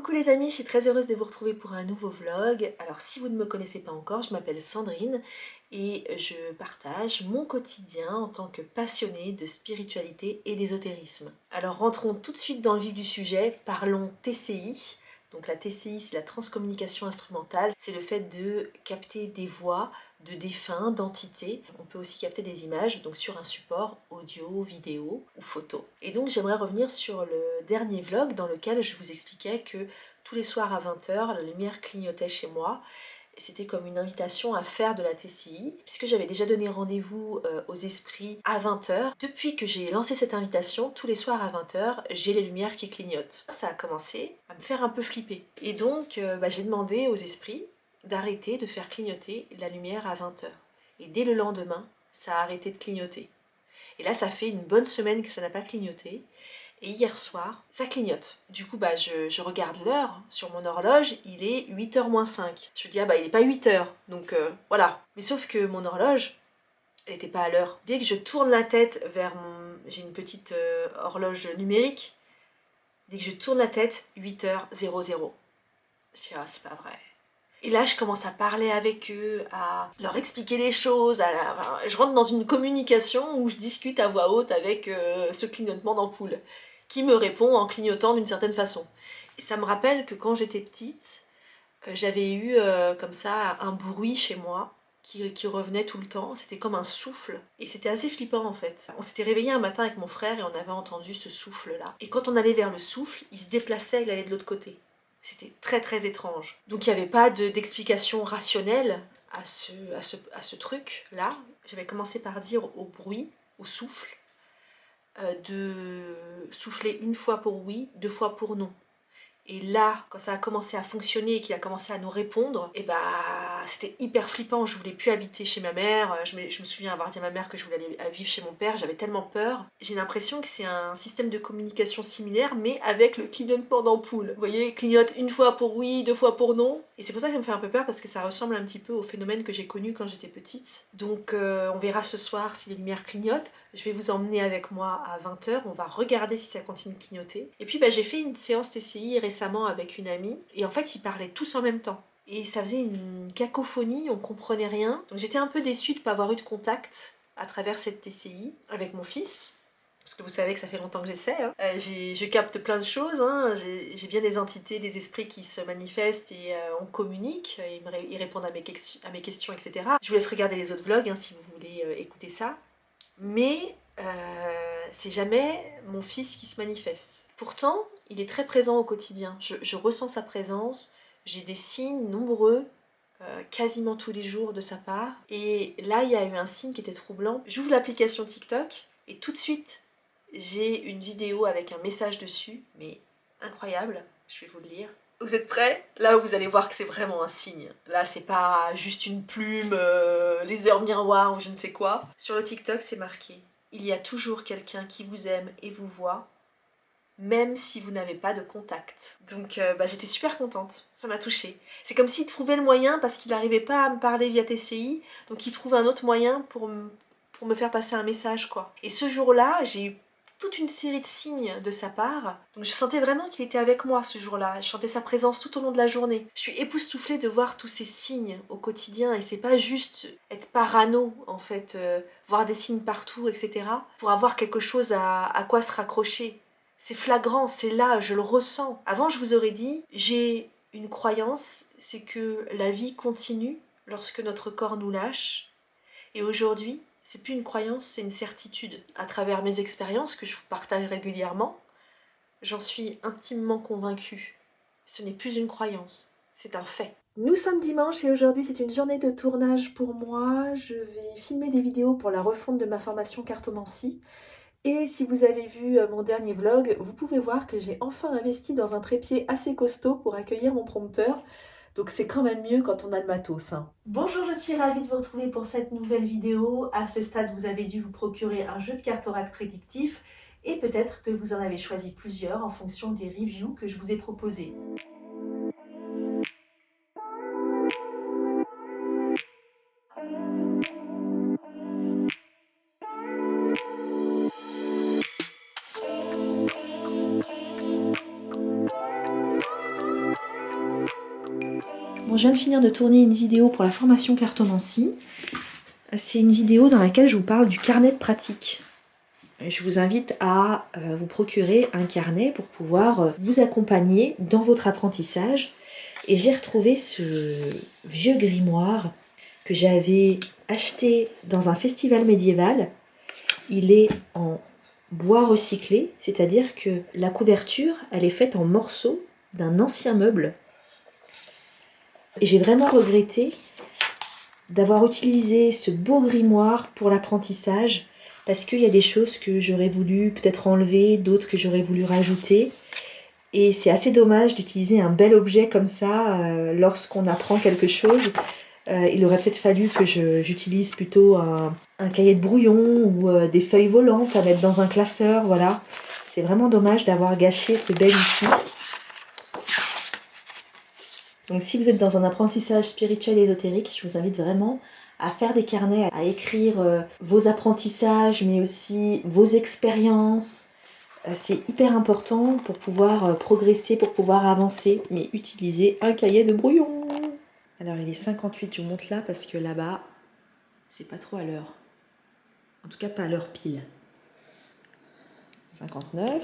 Coucou les amis, je suis très heureuse de vous retrouver pour un nouveau vlog. Alors si vous ne me connaissez pas encore, je m'appelle Sandrine et je partage mon quotidien en tant que passionnée de spiritualité et d'ésotérisme. Alors rentrons tout de suite dans le vif du sujet, parlons TCI. Donc la TCI, c'est la transcommunication instrumentale, c'est le fait de capter des voix de défunts, d'entités. On peut aussi capter des images, donc sur un support audio, vidéo ou photo. Et donc j'aimerais revenir sur le dernier vlog dans lequel je vous expliquais que tous les soirs à 20 h, la lumière clignotait chez moi. Et c'était comme une invitation à faire de la TCI, puisque j'avais déjà donné rendez-vous aux esprits à 20 h. Depuis que j'ai lancé cette invitation, tous les soirs à 20 h, j'ai les lumières qui clignotent. Ça a commencé à me faire un peu flipper. Et donc j'ai demandé aux esprits d'arrêter de faire clignoter la lumière à 20 h. Et dès le lendemain, ça a arrêté de clignoter. Et là, ça fait une bonne semaine que ça n'a pas clignoté. Et hier soir, ça clignote. Du coup, je regarde l'heure sur mon horloge, il est 8 h moins 5. Je me dis, il n'est pas 8 h, donc voilà. Mais sauf que mon horloge, elle n'était pas à l'heure. Dès que je tourne la tête vers mon... J'ai une petite horloge numérique. Dès que je tourne la tête, 8h00. Je dis, c'est pas vrai. Et là, je commence à parler avec eux, à leur expliquer les choses. Je rentre dans une communication où je discute à voix haute avec ce clignotement d'ampoule, qui me répond en clignotant d'une certaine façon. Et ça me rappelle que quand j'étais petite, j'avais eu comme ça un bruit chez moi qui revenait tout le temps. C'était comme un souffle. Et c'était assez flippant en fait. On s'était réveillé un matin avec mon frère et on avait entendu ce souffle-là. Et quand on allait vers le souffle, il se déplaçait, il allait de l'autre côté. C'était très très étrange. Donc il n'y avait pas d'explication rationnelle à ce truc-là. J'avais commencé par dire au bruit, au souffle, de souffler une fois pour oui, deux fois pour non. Et là, quand ça a commencé à fonctionner et qu'il a commencé à nous répondre, et c'était hyper flippant. Je voulais plus habiter chez ma mère. Je me souviens avoir dit à ma mère que je voulais aller vivre chez mon père. J'avais tellement peur. J'ai l'impression que c'est un système de communication similaire, mais avec le clignotement d'ampoule. Vous voyez, clignote une fois pour oui, deux fois pour non. Et c'est pour ça que ça me fait un peu peur, parce que ça ressemble un petit peu au phénomène que j'ai connu quand j'étais petite. Donc on verra ce soir si les lumières clignotent. Je vais vous emmener avec moi à 20 h, on va regarder si ça continue de clignoter. Et puis j'ai fait une séance TCI récemment avec une amie, et en fait ils parlaient tous en même temps. Et ça faisait une cacophonie, on comprenait rien. Donc j'étais un peu déçue de ne pas avoir eu de contact à travers cette TCI avec mon fils. Parce que vous savez que ça fait longtemps que j'essaie. Je capte plein de choses. J'ai bien des entités, des esprits qui se manifestent et on communique. Ils répondent à mes questions, etc. Je vous laisse regarder les autres vlogs si vous voulez écouter ça. Mais c'est jamais mon fils qui se manifeste. Pourtant, il est très présent au quotidien. Je ressens sa présence, j'ai des signes nombreux, quasiment tous les jours de sa part. Et là, il y a eu un signe qui était troublant. J'ouvre l'application TikTok et tout de suite, j'ai une vidéo avec un message dessus, mais incroyable, je vais vous le lire. Vous êtes prêts? Là vous allez voir que c'est vraiment un signe. Là c'est pas juste une plume, les heures miroirs ou je ne sais quoi. Sur le TikTok c'est marqué: il y a toujours quelqu'un qui vous aime et vous voit, même si vous n'avez pas de contact. Donc j'étais super contente, ça m'a touchée. C'est comme s'il trouvait le moyen, parce qu'il n'arrivait pas à me parler via TCI, donc il trouve un autre moyen pour me faire passer un message quoi. Et ce jour-là, j'ai eu toute une série de signes de sa part. Donc je sentais vraiment qu'il était avec moi ce jour-là. Je sentais sa présence tout au long de la journée. Je suis époustouflée de voir tous ces signes au quotidien, et c'est pas juste être parano en fait, voir des signes partout, etc. pour avoir quelque chose à quoi se raccrocher. C'est flagrant, c'est là, je le ressens. Avant je vous aurais dit, j'ai une croyance, c'est que la vie continue lorsque notre corps nous lâche. Et aujourd'hui, c'est plus une croyance, c'est une certitude. À travers mes expériences que je vous partage régulièrement, j'en suis intimement convaincue. Ce n'est plus une croyance, c'est un fait. Nous sommes dimanche et aujourd'hui c'est une journée de tournage pour moi. Je vais filmer des vidéos pour la refonte de ma formation cartomancie. Et si vous avez vu mon dernier vlog, vous pouvez voir que j'ai enfin investi dans un trépied assez costaud pour accueillir mon prompteur. Donc c'est quand même mieux quand on a le matos. Bonjour, je suis ravie de vous retrouver pour cette nouvelle vidéo. À ce stade, vous avez dû vous procurer un jeu de cartes oracle prédictif et peut-être que vous en avez choisi plusieurs en fonction des reviews que je vous ai proposés. Bon, je viens de finir de tourner une vidéo pour la formation cartomancie. C'est une vidéo dans laquelle je vous parle du carnet de pratique. Je vous invite à vous procurer un carnet pour pouvoir vous accompagner dans votre apprentissage. Et j'ai retrouvé ce vieux grimoire que j'avais acheté dans un festival médiéval. Il est en bois recyclé, c'est-à-dire que la couverture, elle est faite en morceaux d'un ancien meuble. Et j'ai vraiment regretté d'avoir utilisé ce beau grimoire pour l'apprentissage parce qu'il y a des choses que j'aurais voulu peut-être enlever, d'autres que j'aurais voulu rajouter. Et c'est assez dommage d'utiliser un bel objet comme ça lorsqu'on apprend quelque chose. Il aurait peut-être fallu que j'utilise plutôt un cahier de brouillon ou des feuilles volantes à mettre dans un classeur. Voilà. C'est vraiment dommage d'avoir gâché ce bel outil. Donc si vous êtes dans un apprentissage spirituel et ésotérique, je vous invite vraiment à faire des carnets, à écrire vos apprentissages, mais aussi vos expériences. C'est hyper important pour pouvoir progresser, pour pouvoir avancer, mais utilisez un cahier de brouillon. Alors il est 58, je vous montre là parce que là-bas, c'est pas trop à l'heure. En tout cas pas à l'heure pile. 59.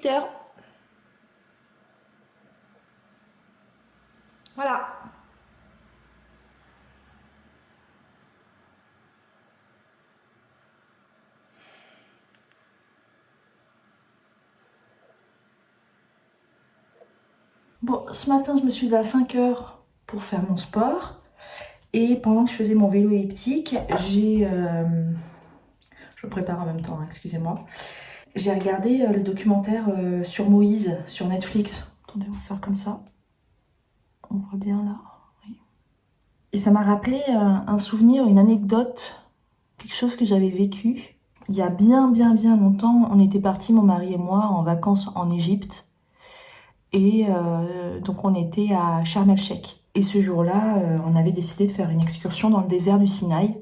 Heures. Voilà. Bon, ce matin, je me suis levée à 5 heures pour faire mon sport. Et pendant que je faisais mon vélo elliptique, je me prépare en même temps, hein, excusez-moi. J'ai regardé le documentaire sur Moïse, sur Netflix. Attendez, on va faire comme ça. On voit bien là. Oui. Et ça m'a rappelé un souvenir, une anecdote, quelque chose que j'avais vécu. Il y a bien longtemps, on était partis, mon mari et moi, en vacances en Égypte. Et donc on était à Sharm el-Sheikh. Et ce jour-là, on avait décidé de faire une excursion dans le désert du Sinaï.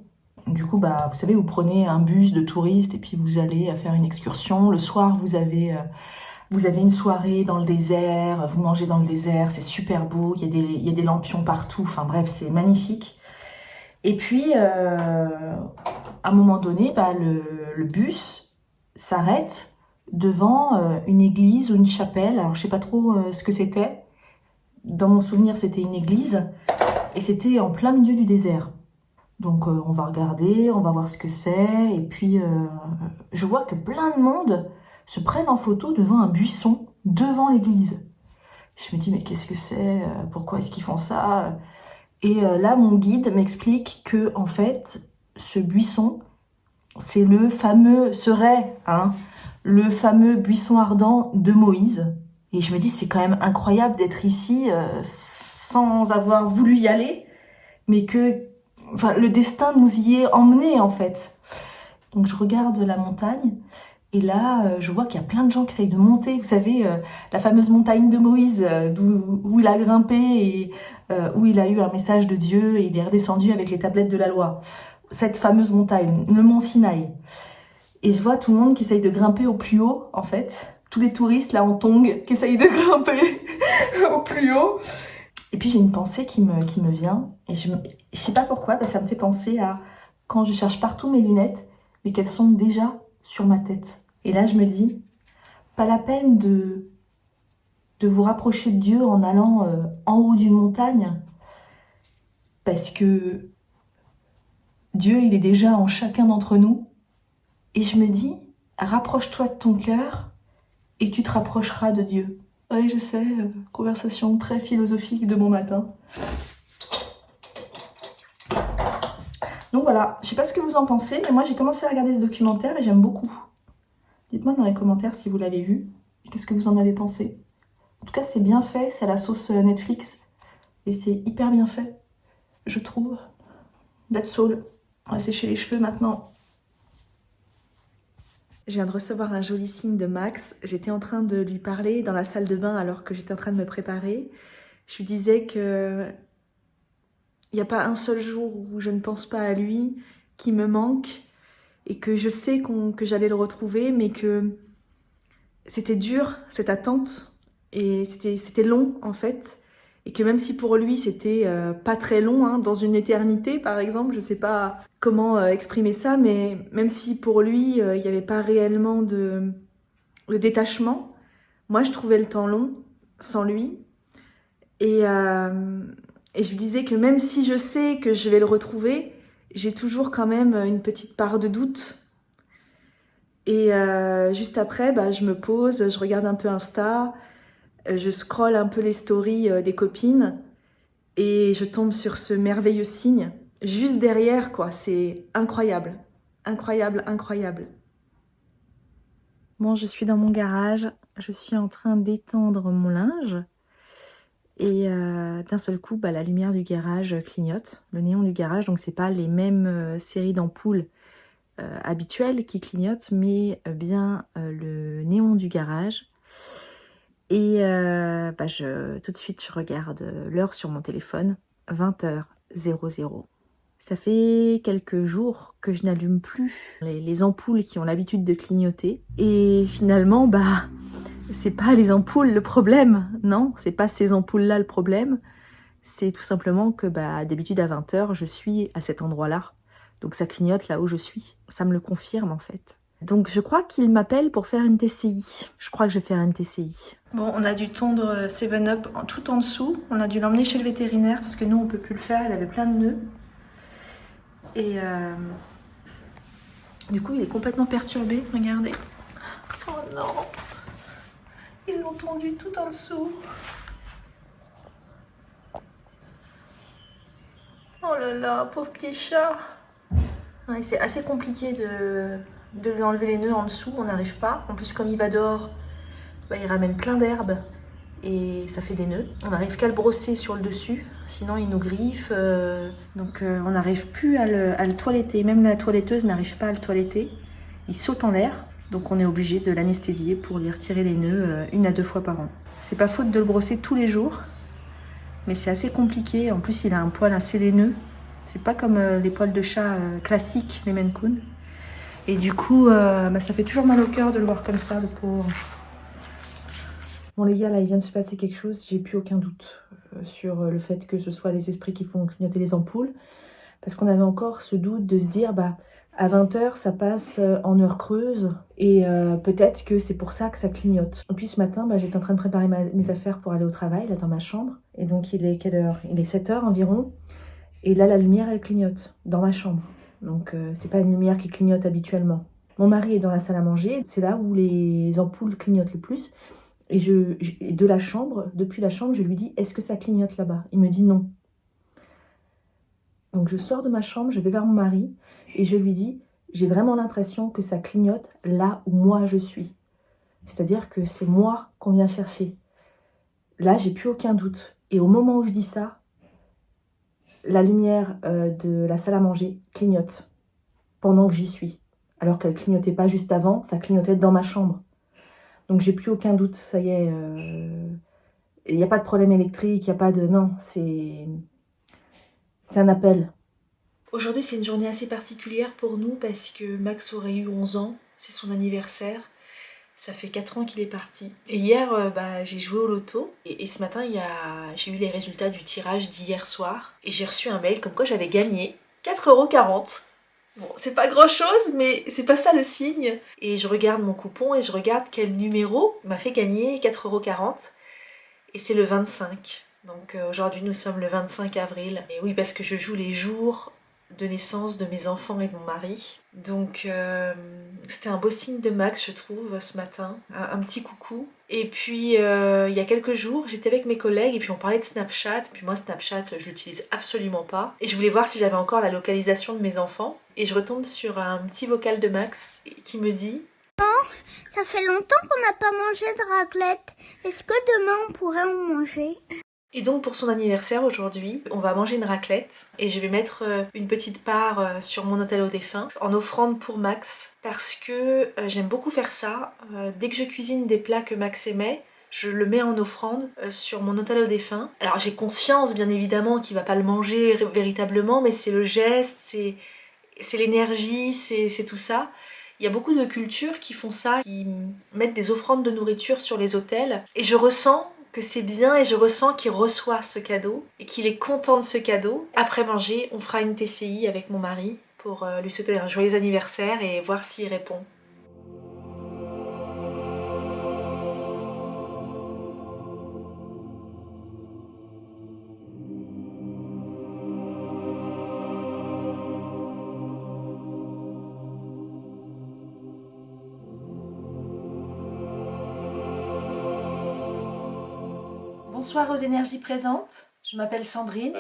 Du coup, vous savez, vous prenez un bus de touristes et puis vous allez faire une excursion. Le soir, vous avez une soirée dans le désert, vous mangez dans le désert, c'est super beau, il y a des lampions partout, enfin bref, c'est magnifique. Et puis, à un moment donné, le bus s'arrête devant une église ou une chapelle. Alors, je sais pas trop ce que c'était. Dans mon souvenir, c'était une église et c'était en plein milieu du désert. Donc, on va regarder, on va voir ce que c'est. Et puis, je vois que plein de monde se prennent en photo devant un buisson, devant l'église. Je me dis, mais qu'est-ce que c'est? Pourquoi est-ce qu'ils font ça? Et là, mon guide m'explique que, en fait, ce buisson, c'est le fameux buisson ardent de Moïse. Et je me dis, c'est quand même incroyable d'être ici sans avoir voulu y aller, mais que le destin nous y est emmené en fait. Donc je regarde la montagne et là, je vois qu'il y a plein de gens qui essayent de monter. Vous savez, la fameuse montagne de Moïse, où il a grimpé et où il a eu un message de Dieu et il est redescendu avec les tablettes de la loi. Cette fameuse montagne, le mont Sinaï. Et je vois tout le monde qui essaye de grimper au plus haut, en fait. Tous les touristes, là, en tongs, qui essayent de grimper au plus haut. Et puis, j'ai une pensée qui me vient. Et je sais pas pourquoi, ça me fait penser à quand je cherche partout mes lunettes, mais qu'elles sont déjà sur ma tête. Et là, je me dis, pas la peine de vous rapprocher de Dieu en allant en haut d'une montagne, parce que Dieu, il est déjà en chacun d'entre nous. Et je me dis, rapproche-toi de ton cœur et tu te rapprocheras de Dieu. Oui, je sais, conversation très philosophique de bon matin. Donc voilà, je sais pas ce que vous en pensez, mais moi j'ai commencé à regarder ce documentaire et j'aime beaucoup. Dites-moi dans les commentaires si vous l'avez vu, qu'est-ce que vous en avez pensé. En tout cas, c'est bien fait, c'est à la sauce Netflix et c'est hyper bien fait, je trouve. That's all. On va sécher les cheveux maintenant. Je viens de recevoir un joli signe de Max. J'étais en train de lui parler dans la salle de bain alors que j'étais en train de me préparer. Je lui disais que il n'y a pas un seul jour où je ne pense pas à lui, qui me manque. et que je sais que j'allais le retrouver, mais que c'était dur, cette attente, et c'était long en fait, et que même si pour lui c'était pas très long, hein, dans une éternité par exemple, je sais pas comment exprimer ça, mais même si pour lui il n'y avait pas réellement de détachement, moi je trouvais le temps long sans lui, et, euh, et je lui disais que même si je sais que je vais le retrouver, j'ai toujours quand même une petite part de doute. Et juste après, bah, je me pose, je regarde un peu Insta, je scrolle un peu les stories des copines et je tombe sur ce merveilleux signe juste derrière, quoi. C'est incroyable, incroyable, incroyable. Bon, je suis dans mon garage, je suis en train d'étendre mon linge et d'un seul coup, bah, la lumière du garage clignote, le néon du garage. Donc c'est pas les mêmes séries d'ampoules habituelles qui clignotent, mais bien le néon du garage. Et bah tout de suite, je regarde l'heure sur mon téléphone, 20h00. Ça fait quelques jours que je n'allume plus les ampoules qui ont l'habitude de clignoter. Et finalement, bah, c'est pas les ampoules le problème, non, c'est pas ces ampoules-là le problème. C'est tout simplement que bah, d'habitude à 20h, je suis à cet endroit-là. Donc ça clignote là où je suis. Ça me le confirme en fait. Donc je crois qu'il m'appelle pour faire une TCI. Je crois que je vais faire une TCI. Bon, on a dû tondre 7-Up tout en dessous. On a dû l'emmener chez le vétérinaire parce que nous, on peut plus le faire. Il avait plein de nœuds. Et du coup, il est complètement perturbé. Regardez. Oh non. Ils l'ont tondu tout en dessous. Oh là là, pauvre petit chat. Ouais, c'est assez compliqué de lui enlever les nœuds en dessous. On n'arrive pas. En plus, comme il va dehors, bah, il ramène plein d'herbes. Et ça fait des nœuds. On n'arrive qu'à le brosser sur le dessus, sinon il nous griffe. Donc on n'arrive plus à le toiletter. Même la toiletteuse n'arrive pas à le toiletter. Il saute en l'air, donc on est obligé de l'anesthésier pour lui retirer les nœuds 1 à 2 fois par an. C'est pas faute de le brosser tous les jours, mais c'est assez compliqué. En plus il a un poil assez laineux. C'est pas comme les poils de chat classiques, les Maine Coon. Et du coup, bah, ça fait toujours mal au cœur de le voir comme ça, le pauvre. Bon les gars, là il vient de se passer quelque chose, j'ai plus aucun doute sur le fait que ce soit les esprits qui font clignoter les ampoules. Parce qu'on avait encore ce doute de se dire, bah à 20h ça passe en heure creuse et peut-être que c'est pour ça que ça clignote. Et puis ce matin, bah, j'étais en train de préparer mes affaires pour aller au travail, là dans ma chambre. Et donc il est quelle heure? Il est 7h environ. Et là la lumière elle clignote dans ma chambre. Donc c'est pas une lumière qui clignote habituellement. Mon mari est dans la salle à manger, c'est là où les ampoules clignotent le plus. Et de la chambre, depuis la chambre, je lui dis, est-ce que ça clignote là-bas? Il me dit non. Donc je sors de ma chambre, je vais vers mon mari et je lui dis, j'ai vraiment l'impression que ça clignote là où moi je suis. C'est-à-dire que c'est moi qu'on vient chercher. Là, j'ai plus aucun doute. Et au moment où je dis ça, la lumière de la salle à manger clignote pendant que j'y suis. Alors qu'elle clignotait pas juste avant, ça clignotait dans ma chambre. Donc j'ai plus aucun doute, ça y est, il n'y a pas de problème électrique, il n'y a pas de... Non, c'est un appel. Aujourd'hui, c'est une journée assez particulière pour nous parce que Max aurait eu 11 ans, c'est son anniversaire. Ça fait 4 ans qu'il est parti. Et hier, bah, j'ai joué au loto et ce matin, j'ai eu les résultats du tirage d'hier soir et j'ai reçu un mail comme quoi j'avais gagné 4,40 €. Bon, c'est pas grand chose, mais c'est pas ça le signe. Et je regarde mon coupon et je regarde quel numéro m'a fait gagner 4,40 €. Et c'est le 25. Donc aujourd'hui nous sommes le 25 avril. Et oui, parce que je joue les jours de naissance de mes enfants et de mon mari. Donc c'était un beau signe de Max, je trouve, ce matin. Un petit coucou. Et puis il y a quelques jours, j'étais avec mes collègues et puis on parlait de Snapchat. Puis moi, Snapchat, je l'utilise absolument pas. Et je voulais voir si j'avais encore la localisation de mes enfants. Et je retombe sur un petit vocal de Max qui me dit: ça fait longtemps qu'on n'a pas mangé de raclette. Est-ce que demain on pourrait en manger? Et donc pour son anniversaire aujourd'hui, on va manger une raclette et je vais mettre une petite part sur mon autel aux défunts en offrande pour Max parce que j'aime beaucoup faire ça. Dès que je cuisine des plats que Max aimait, je le mets en offrande sur mon autel aux défunts. Alors j'ai conscience bien évidemment qu'il va pas le manger véritablement, mais c'est le geste, c'est l'énergie, c'est tout ça. Il y a beaucoup de cultures qui font ça, qui mettent des offrandes de nourriture sur les autels. Et je ressens que c'est bien et je ressens qu'il reçoit ce cadeau et qu'il est content de ce cadeau. Après manger, on fera une TCI avec mon mari pour lui souhaiter un joyeux anniversaire et voir s'il répond. Bonsoir aux énergies présentes, je m'appelle Sandrine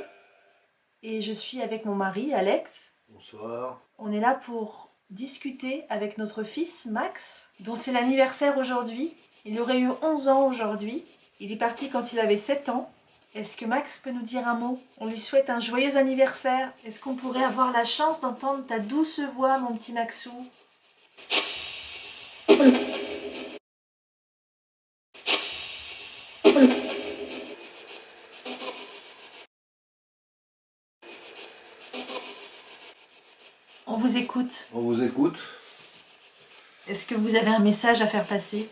et je suis avec mon mari Alex. Bonsoir. On est là pour discuter avec notre fils Max, dont c'est l'anniversaire aujourd'hui. Il aurait eu 11 ans aujourd'hui, il est parti quand il avait 7 ans. Est-ce que Max peut nous dire un mot? On lui souhaite un joyeux anniversaire. Est-ce qu'on pourrait avoir la chance d'entendre ta douce voix, mon petit Maxou? On vous écoute. On vous écoute. Est-ce que vous avez un message à faire passer?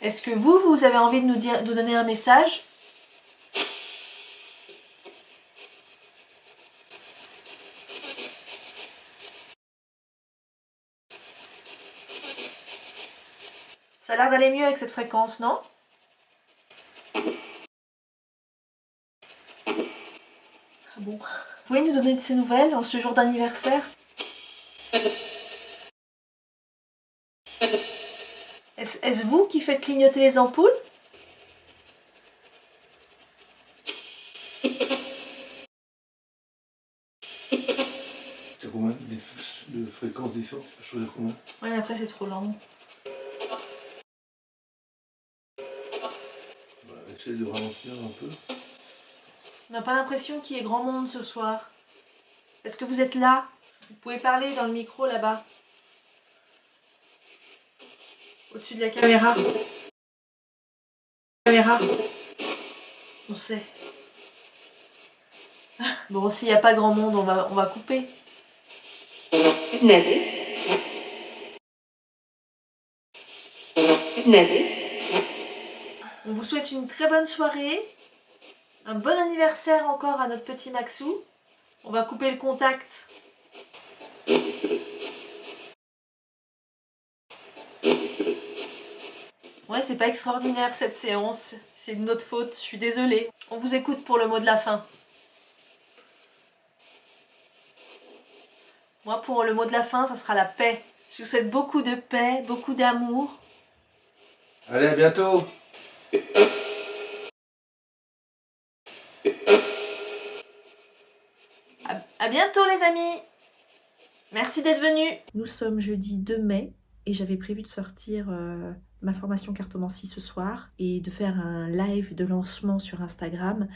Est-ce que vous avez envie de nous donner un message? Ça a l'air d'aller mieux avec cette fréquence, non? Ah bon. Vous pouvez nous donner de ces nouvelles en ce jour d'anniversaire? Est-ce vous qui faites clignoter les ampoules? C'est combien de fréquences différentes? Tu peux choisir combien? Ouais, mais après c'est trop lent. Essaye de ralentir un peu. On n'a pas l'impression qu'il y ait grand monde ce soir. Est-ce que vous êtes là? Vous pouvez parler dans le micro là-bas. Au-dessus de la caméra. On sait. Bon, s'il n'y a pas grand monde, on va couper. On vous souhaite une très bonne soirée. Un bon anniversaire encore à notre petit Maxou. On va couper le contact. Ouais, c'est pas extraordinaire cette séance. C'est de notre faute, je suis désolée. On vous écoute pour le mot de la fin. Moi, pour le mot de la fin, ça sera la paix. Je vous souhaite beaucoup de paix, beaucoup d'amour. Allez, à bientôt. À bientôt les amis. Merci d'être venus. Nous sommes jeudi 2 mai et j'avais prévu de sortir ma formation cartomancie ce soir et de faire un live de lancement sur Instagram.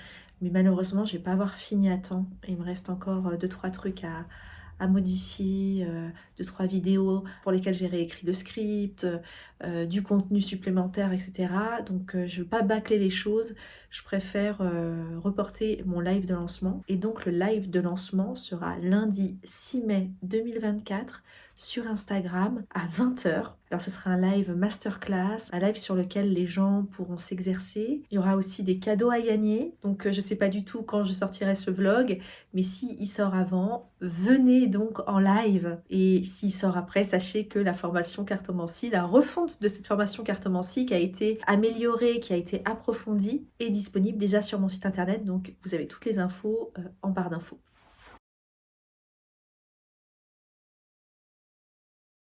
Mais malheureusement, je vais pas avoir fini à temps. Il me reste encore 2-3 trucs à modifier, 2-3 vidéos pour lesquelles j'ai réécrit le script, du contenu supplémentaire, etc. Donc je ne veux pas bâcler les choses, je préfère reporter mon live de lancement. Et donc le live de lancement sera lundi 6 mai 2024 sur Instagram à 20 h. Alors ce sera un live masterclass, un live sur lequel les gens pourront s'exercer. Il y aura aussi des cadeaux à gagner. Donc je ne sais pas du tout quand je sortirai ce vlog, mais s'il sort avant, venez donc en live. Et s'il sort après, sachez que la formation cartomancie, la refonte de cette formation cartomancie qui a été améliorée, qui a été approfondie, est disponible déjà sur mon site internet. Donc vous avez toutes les infos en barre d'infos.